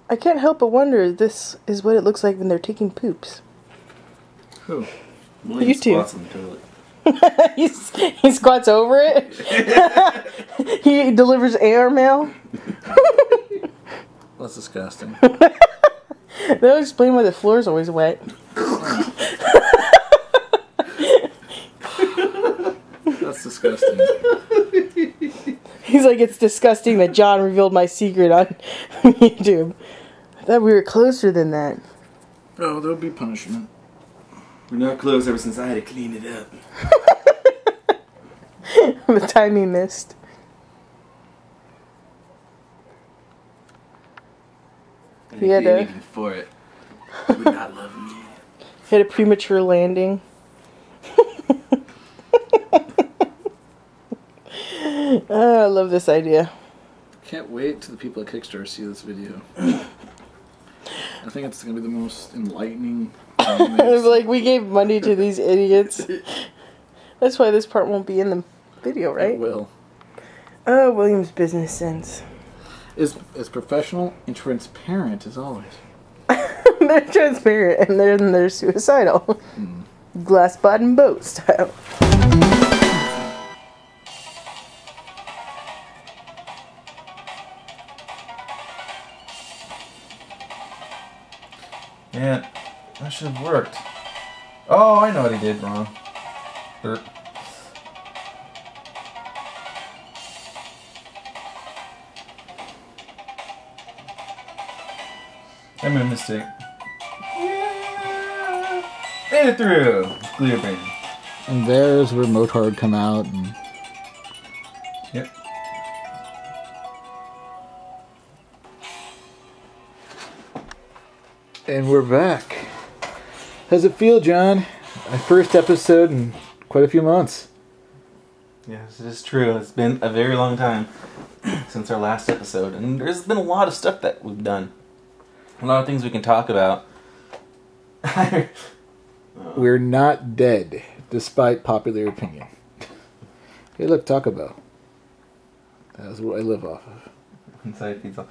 I can't help but wonder if this is what it looks like when they're taking poops. Who? You two. Squats on the toilet. he squats over it. He delivers air mail. That's disgusting. That'll explain why the floor is always wet. That's disgusting. He's like, it's disgusting that John revealed my secret on YouTube. I thought we were closer than that. Oh, there'll be punishment. We're not close ever since I had to clean it up. The time he missed. I He had didn't anything for it. He would not love me. He had a premature landing. Oh, I love this idea. Can't wait till the people at Kickstarter see this video. I think it's going to be the most enlightening thing. Like, we gave money to these idiots. That's why this part won't be in the video, right? It will. Oh, William's business sense. Is professional and transparent as always. They're transparent and then they're suicidal. Glass bottom boat style. Man, that should have worked. Oh, I know what he did wrong. Dirt. I made a mistake. Yeah. Made it through! Clear brain. And there's where Motard would come out. And Yep. And we're back. How's it feel, John? My first episode in quite a few months. Yes, it is true. It's been a very long time since our last episode, and there's been a lot of stuff that we've done. A lot of things we can talk about. We're not dead, despite popular opinion. Hey, look, Taco Bell. That's what I live off of. Inside pizza.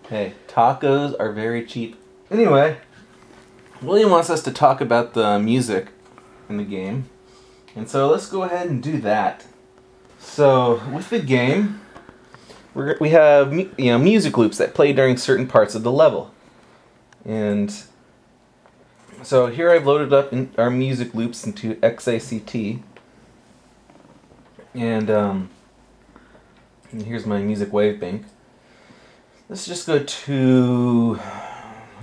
Hey, tacos are very cheap. Anyway, William wants us to talk about the music in the game, and so let's go ahead and do that. So with the game, we have music loops that play during certain parts of the level, and so here I've loaded up our music loops into XACT, and here's my music wave bank. Let's just go to,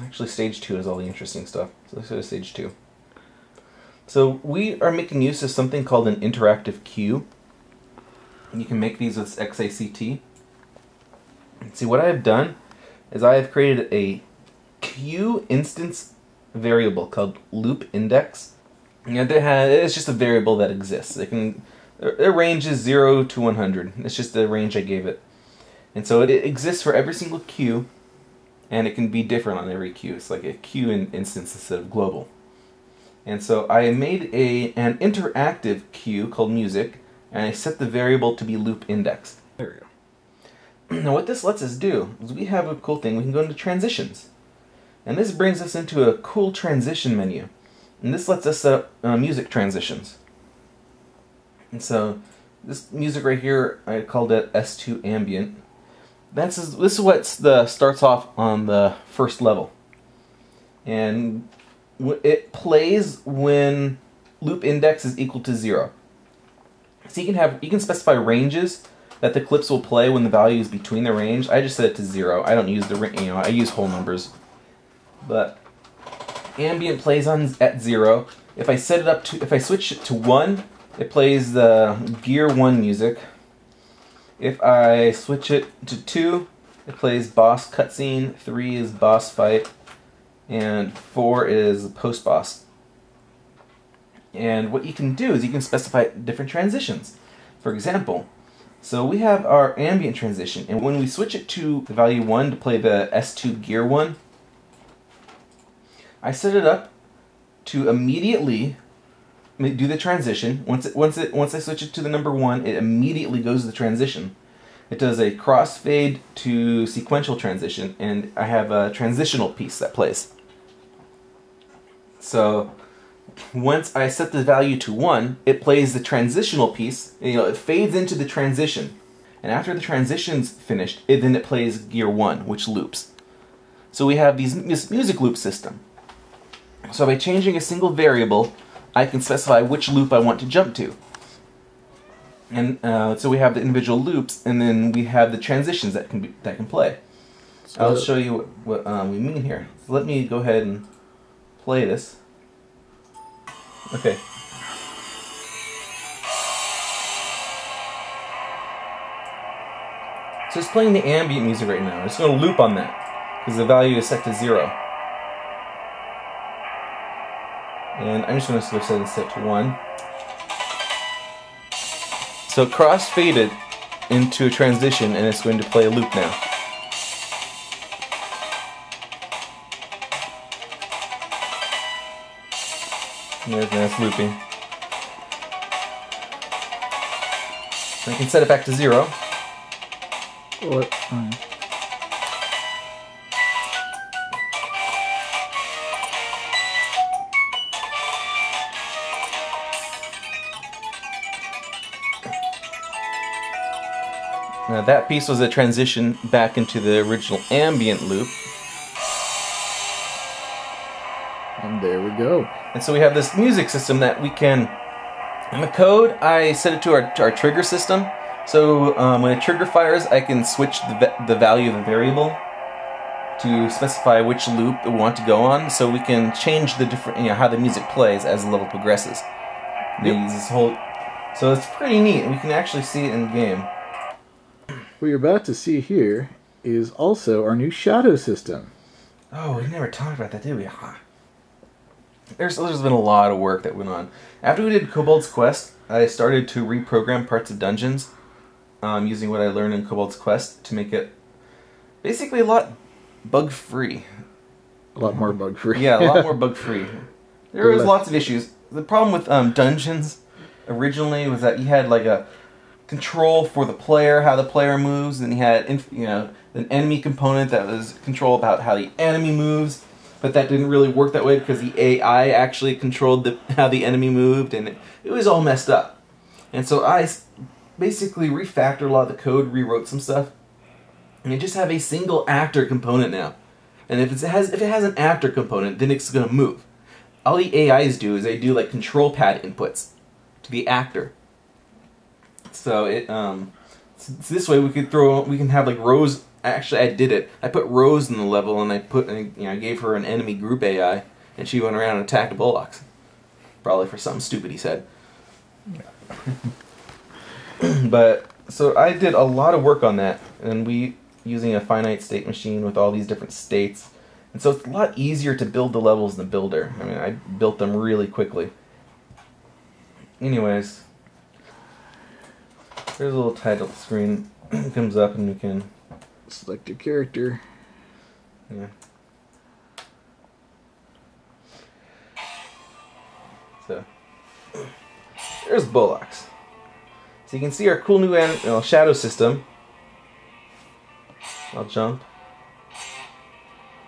actually stage 2 is all the interesting stuff, so let's go to stage 2. So we are making use of something called an interactive queue. You can make these with XACT. See, what I have done is I have created a queue instance variable called loop index. And it's just a variable that exists. Their range is 0 to 100. It's just the range I gave it. And so it exists for every single queue, and it can be different on every queue. It's like a queue instance instead of global. And so I made an interactive queue called music, and I set the variable to be loop index. There we go. Now what this lets us do is we have a cool thing. We can go into transitions. And this brings us into a cool transition menu. And this lets us set up music transitions. And so this music right here, I called it S2 ambient. This is what starts off on the first level. And it plays when loop index is equal to 0. So you can specify ranges that the clips will play when the value is between the range. I just set it to 0. I don't use I use whole numbers. But ambient plays at 0. If I switch it to 1, it plays the Gear 1 music. If I switch it to 2, it plays boss cutscene, 3 is boss fight, and 4 is post boss. And what you can do is you can specify different transitions. For example, so we have our ambient transition, and when we switch it to the value 1 to play the S2 Gear 1, I set it up to immediately do the transition. Once I switch it to the number 1, it immediately goes to the transition. it does a crossfade to sequential transition, and I have a transitional piece that plays. So once I set the value to 1, it plays the transitional piece. It fades into the transition. And after the transition's finished, then it plays gear 1, which loops. So we have this music loop system. So by changing a single variable, I can specify which loop I want to jump to. And so we have the individual loops, and then we have the transitions that can play. So I'll show you what we mean here. So let me go ahead and play this. Okay. So it's playing the ambient music right now. I'm just going to loop on that because the value is set to 0. And I'm just going to switch that and set to 1. So cross-faded into a transition, and it's going to play a loop now. And that's looping. I can set it back to 0. What? Now that piece was a transition back into the original ambient loop. And there we go. And so we have this music system that we can... In the code, I set it to our trigger system. So when a trigger fires, I can switch the value of the variable to specify which loop we want to go on. So we can change the different, how the music plays as the level progresses. They use this whole... So it's pretty neat. We can actually see it in the game. What you're about to see here is also our new shadow system. Oh, we never talked about that, did we? There's been a lot of work that went on. After we did Kobold's Quest, I started to reprogram parts of dungeons using what I learned in Kobold's Quest to make it basically a lot bug-free. A lot more bug-free. Yeah, a lot more bug-free. There was lots of issues. The problem with dungeons originally was that you had like a control for the player, how the player moves, and you had an enemy component that was control about how the enemy moves. But that didn't really work that way because the AI actually controlled how the enemy moved, and it was all messed up. And so I basically refactored a lot of the code, rewrote some stuff, and you just have a single actor component now. And if it has an actor component, then it's going to move. All the AIs do is they do like control pad inputs to the actor. So so this way we can have like rows. Actually, I did it. I put Rose in the level, and I gave her an enemy group AI, and she went around and attacked bullocks. Probably for something stupid he said. But so I did a lot of work on that, and using a finite state machine with all these different states, and so it's a lot easier to build the levels in the builder. I mean, I built them really quickly. Anyways, there's a little title screen comes up, and we can select your character. Yeah. So there's bullocks. So you can see our cool new shadow system. I'll jump.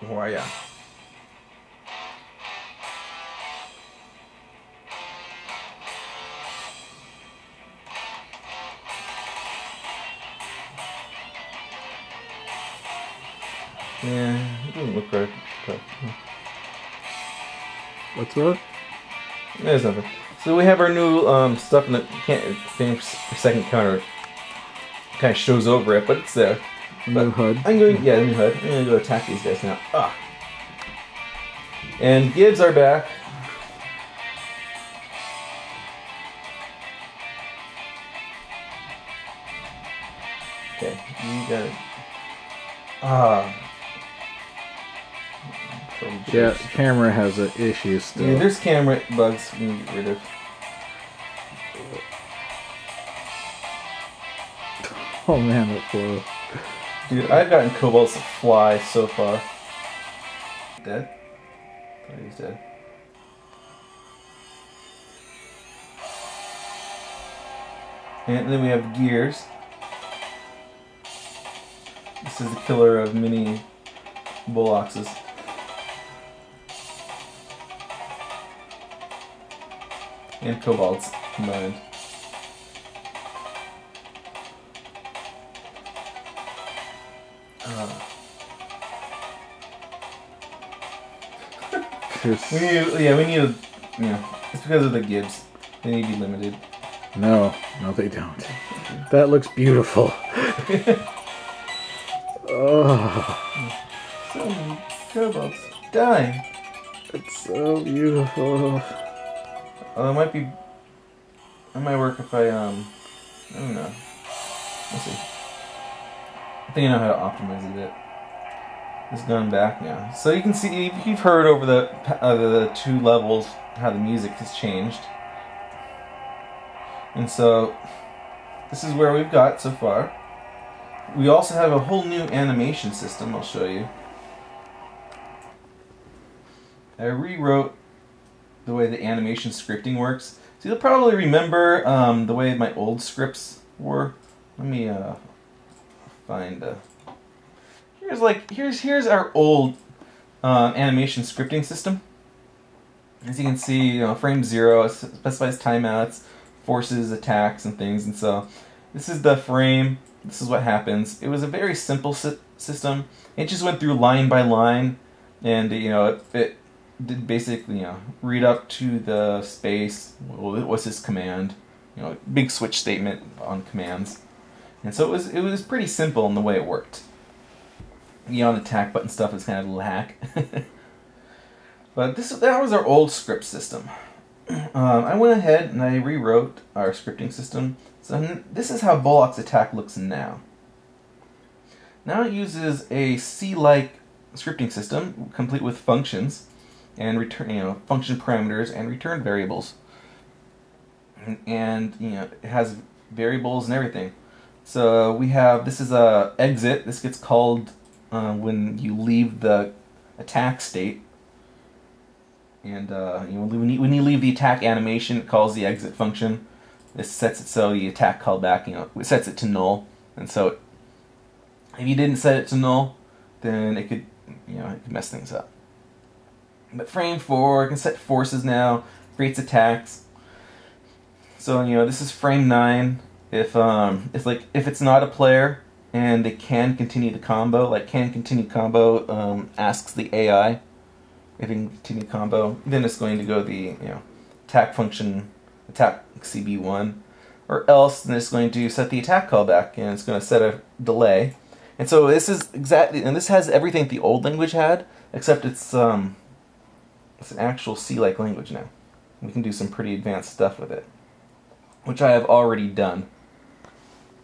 Oh yeah. Yeah, it doesn't look right. But, What's what? there's nothing. So we have our new stuff in the frame per second counter. Kind of shows over it, but it's there. New HUD. I'm going, yeah, new HUD. I'm going to go attack these guys now. Ah. And Gibbs are back. Okay, you got it. Ah. Yeah, camera has an issue still. Yeah, there's camera bugs we need to get rid of. Oh man, that flow. Dude, I've gotten Kobolds to fly so far. Dead? I thought he was dead. And then we have gears. This is the killer of mini Bullocks. And Kobolds combined. We need a, it's because of the Gibbs. They need to be limited. No, they don't. That looks beautiful. Oh, So many Kobolds dying. it's so beautiful. It might work if I don't know. We'll see. I think I know how to optimize it a bit. It's gone back now. So you can see, you've heard over the 2 levels how the music has changed. And so, this is where we've got so far. We also have a whole new animation system I'll show you. I rewrote the way the animation scripting works. So you'll probably remember the way my old scripts were. Let me find here's our old animation scripting system. As you can see, frame 0 specifies timeouts, forces attacks and things, and so this is the frame. This is what happens. It was a very simple system. It just went through line by line, and it did basically read up to the space. What was his command? Big switch statement on commands, and so it was pretty simple in the way it worked. The on attack button stuff is kind of a little hack. But that was our old script system. I went ahead and I rewrote our scripting system. So this is how Bullock's attack looks now. Now it uses a C-like scripting system, complete with functions and return, function parameters and return variables. And it has variables and everything. So we have, this is a exit. This gets called when you leave the attack state. And when you leave the attack animation, it calls the exit function. This sets it so the attack callback, it sets it to null. And so if you didn't set it to null, then it could, it could mess things up. But frame 4, it can set forces now, creates attacks. So this is frame 9. If it's not a player and they can continue the combo, like can continue combo asks the AI if it can continue combo, then it's going to go the attack function, attack CB1, or else then it's going to set the attack callback and it's going to set a delay. And so this is exactly, and this has everything the old language had, except it's an actual C-like language now. We can do some pretty advanced stuff with it, which I have already done.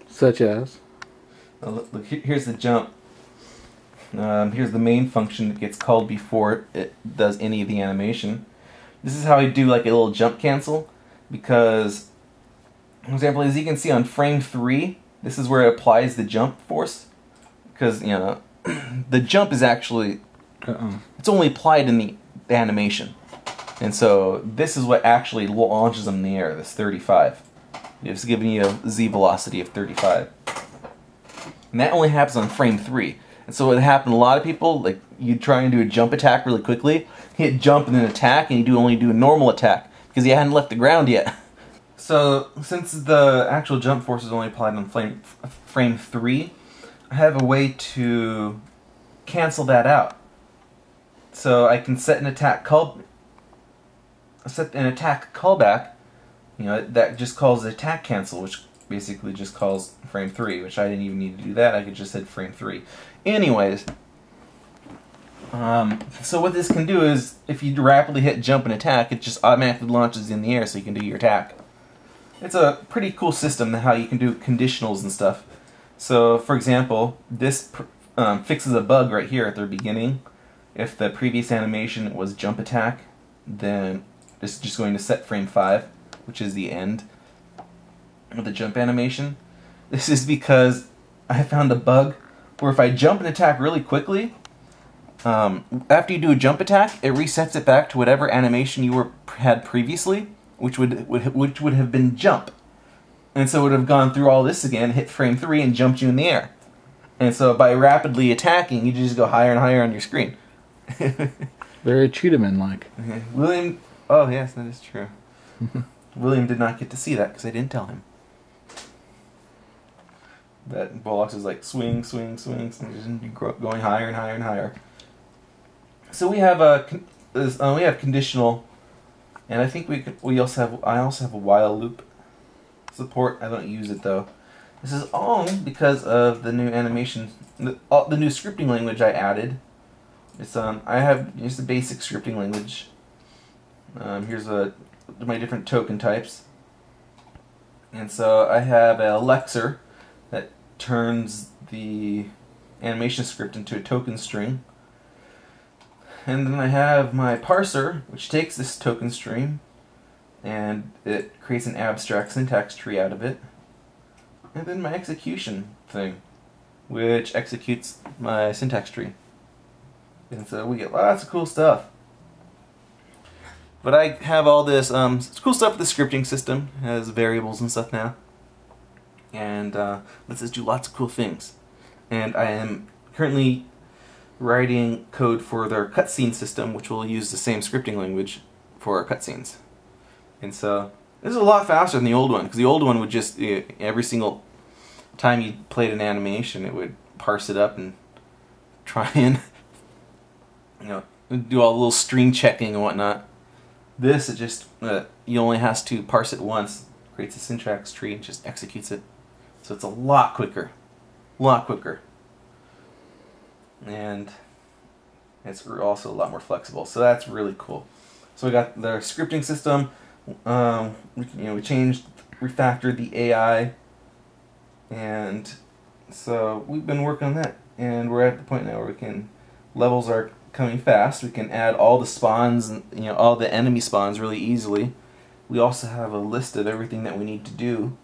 Such as? Look, here's the jump. Here's the main function that gets called before it does any of the animation. This is how I do like a little jump cancel, because, for example, as you can see on frame 3, this is where it applies the jump force, because the jump is actually it's only applied in the animation, and so this is what actually launches them in the air. This 35, it's giving you a z velocity of 35, and that only happens on frame 3. And so what happened to a lot of people, like you try and do a jump attack really quickly, hit jump and then attack, and you only do a normal attack because you hadn't left the ground yet. So since the actual jump force is only applied on frame 3, I have a way to cancel that out. So I can set an attack callback, that just calls the attack cancel, which basically just calls frame 3, which I didn't even need to do that. I could just hit frame 3. Anyways, so what this can do is, if you rapidly hit jump and attack, it just automatically launches in the air so you can do your attack. It's a pretty cool system how you can do conditionals and stuff. So, for example, this fixes a bug right here at the beginning. If the previous animation was jump attack, then it's just going to set frame 5, which is the end of the jump animation. This is because I found a bug where if I jump and attack really quickly, after you do a jump attack, it resets it back to whatever animation you had previously, which would have been jump. And so it would have gone through all this again, hit frame 3, and jumped you in the air. And so by rapidly attacking, you just go higher and higher on your screen. Very Cheetahman-like. William... Oh, yes, that is true. William did not get to see that because I didn't tell him. That Bullocks is like swing, swing, swing, swing, going higher and higher and higher. So we have we have conditional, and I think I also have a while loop support. I don't use it though. This is all because of the new animation, the new scripting language I added. It's here's the basic scripting language. Here's my different token types, and so I have a lexer that turns the animation script into a token string. And then I have my parser, which takes this token stream and it creates an abstract syntax tree out of it. And then my execution thing, which executes my syntax tree. And so we get lots of cool stuff. But I have all this cool stuff with the scripting system. It has variables and stuff now. And lets us do lots of cool things. And I am currently writing code for their cutscene system, which will use the same scripting language for our cutscenes. And so this is a lot faster than the old one, because the old one would just, every single time you played an animation, it would parse it up and try and do all the little string checking and whatnot. This, it just, you only has to parse it once, creates a syntax tree, and just executes it. So it's a lot quicker. And it's also a lot more flexible. So that's really cool. So we got the scripting system. We changed, refactored the AI. And so we've been working on that. And we're at the point now where levels are coming fast. We can add all the spawns, and all the enemy spawns really easily. We also have a list of everything that we need to do.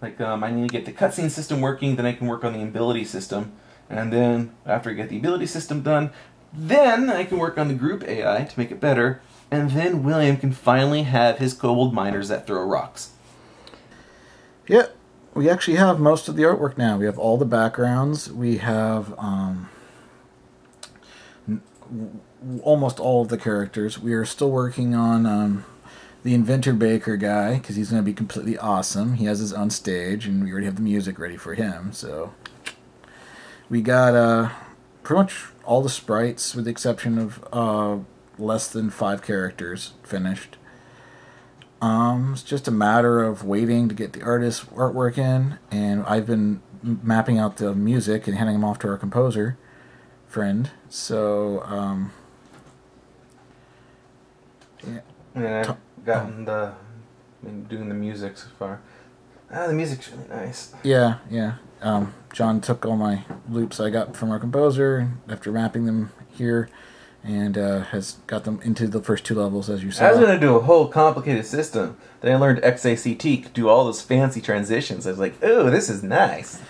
Like, I need to get the cutscene system working, then I can work on the ability system. And then, after I get the ability system done, then I can work on the group AI to make it better. And then William can finally have his kobold miners that throw rocks. Yeah, we actually have most of the artwork now. We have all the backgrounds. We have almost all of the characters. We are still working on the Inventor Baker guy, because he's going to be completely awesome. He has his own stage, and we already have the music ready for him. So we got pretty much all the sprites, with the exception of less than 5 characters, finished. It's just a matter of waiting to get the artist's artwork in, and I've been mapping out the music and handing them off to our composer friend. So yeah. And I've been doing the music so far. The music's really nice. Yeah. John took all my loops I got from our composer after mapping them here, and has got them into the first 2 levels, as you saw. I was going to do a whole complicated system. Then I learned XACT could do all those fancy transitions. I was like, oh, this is nice.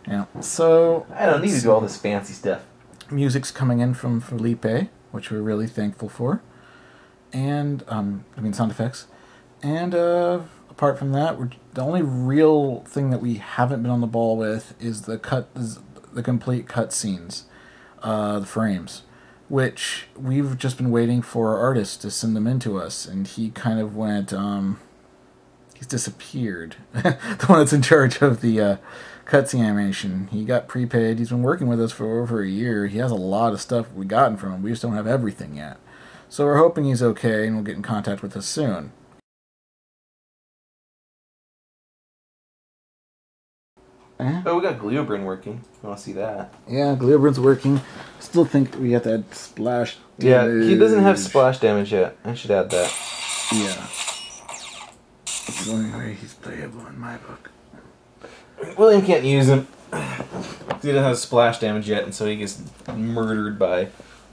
Yeah, so I don't need to do all this fancy stuff. Music's coming in from Felipe, which we're really thankful for. And, sound effects. And, apart from that, the only real thing that we haven't been on the ball with is the complete cutscenes, the frames, which we've just been waiting for our artist to send them in to us, and he kind of went, he's disappeared. The one that's in charge of the cutscene animation. He got prepaid. He's been working with us for over a year. He has a lot of stuff we've gotten from him. We just don't have everything yet. So we're hoping he's okay, and will get in contact with us soon. Oh, we got Gleobrin working. You want to see that? Yeah, Gleobrin's working. Still think we have to add splash damage. Yeah, he doesn't have splash damage yet. I should add that. Yeah. That's the only way he's playable in my book. William can't use him. He doesn't have splash damage yet, and so he gets murdered by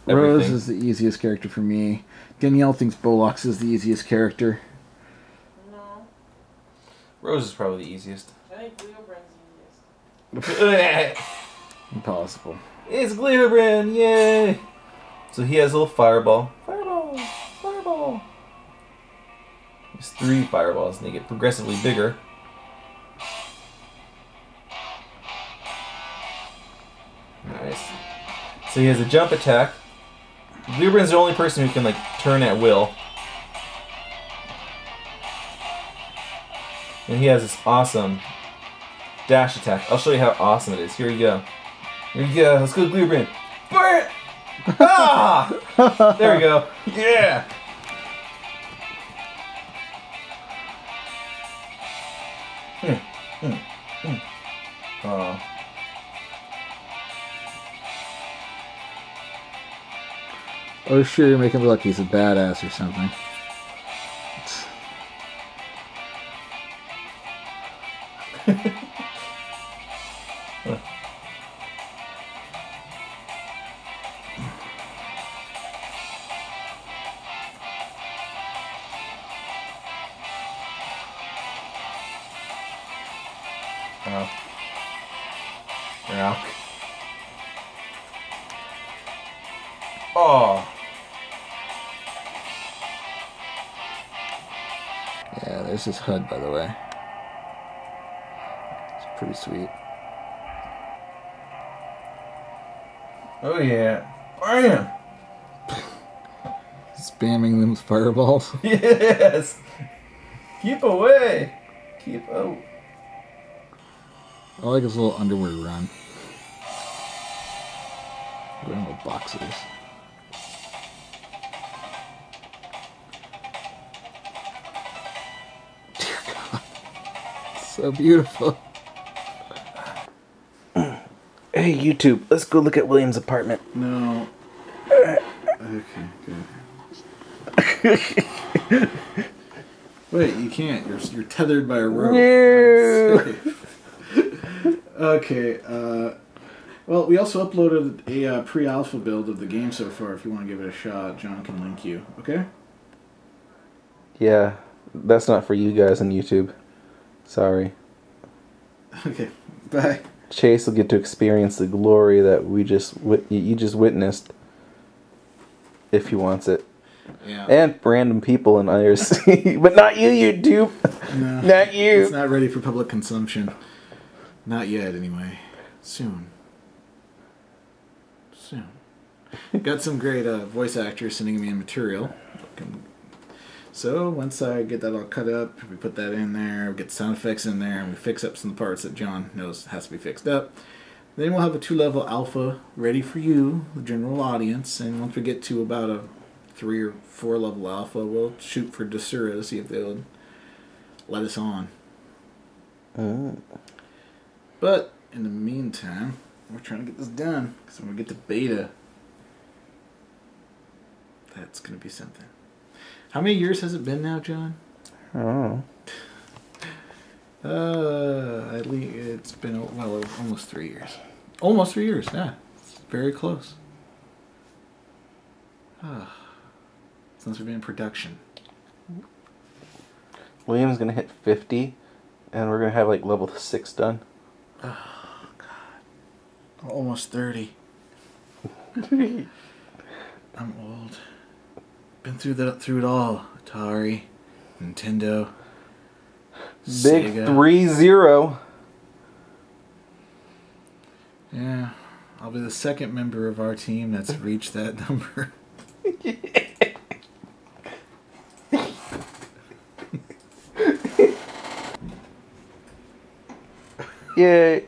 everything. Rose is the easiest character for me. Danielle thinks Bullocks is the easiest character. No. Rose is probably the easiest. I think Gleobrin's easiest. Impossible. It's Gleobrin! Yay! So he has a little fireball. Fireball! There's 3 fireballs, and they get progressively bigger. So he has a jump attack. Gleebrin's the only person who can like turn at will. And he has this awesome dash attack. I'll show you how awesome it is. Here we go. Here we go. Let's go, Gleebrin. Burn! Ah! There we go. Yeah! Oh. Oh, sure, you're making him look like he's a badass or something. Oh. Yeah. Oh. Yeah, there's his HUD, by the way. It's pretty sweet. Oh yeah. Bam! Spamming them with fireballs. Yes! Keep away! Keep out. I like his little underwear run. Wearing little boxes. Dear God. So beautiful. Hey YouTube, let's go look at William's apartment. No. Okay, good. Wait, you can't. You're tethered by a rope. No. Okay. Well, we also uploaded a pre-alpha build of the game so far. If you want to give it a shot, John can link you. Okay. Yeah, that's not for you guys on YouTube. Sorry. Okay. Bye. Chase will get to experience the glory that you just witnessed if he wants it. Yeah. And random people in IRC. But not you, YouTube. No, Not you. It's not ready for public consumption. Not yet, anyway. Soon. Soon. Got some great voice actors sending me in material. So once I get that all cut up, we put that in there, we get sound effects in there, and we fix up some of the parts that John knows has to be fixed up. Then we'll have a 2-level alpha ready for you, the general audience. And once we get to about a 3 or 4 level alpha, we'll shoot for Desura to see if they'll let us on. But in the meantime, we're trying to get this done, because when we get to beta, that's going to be something. How many years has it been now, John? I don't know. At least it's been, well, almost 3 years. Almost 3 years, yeah. It's very close. Since we've been in production. William's gonna hit 50, and we're gonna have like level 6 done. Oh, God. Almost 30. I'm old. Been through it all. Atari, Nintendo, Big Sega. 3-0. Yeah, I'll be the second member of our team that's reached that number. Yay.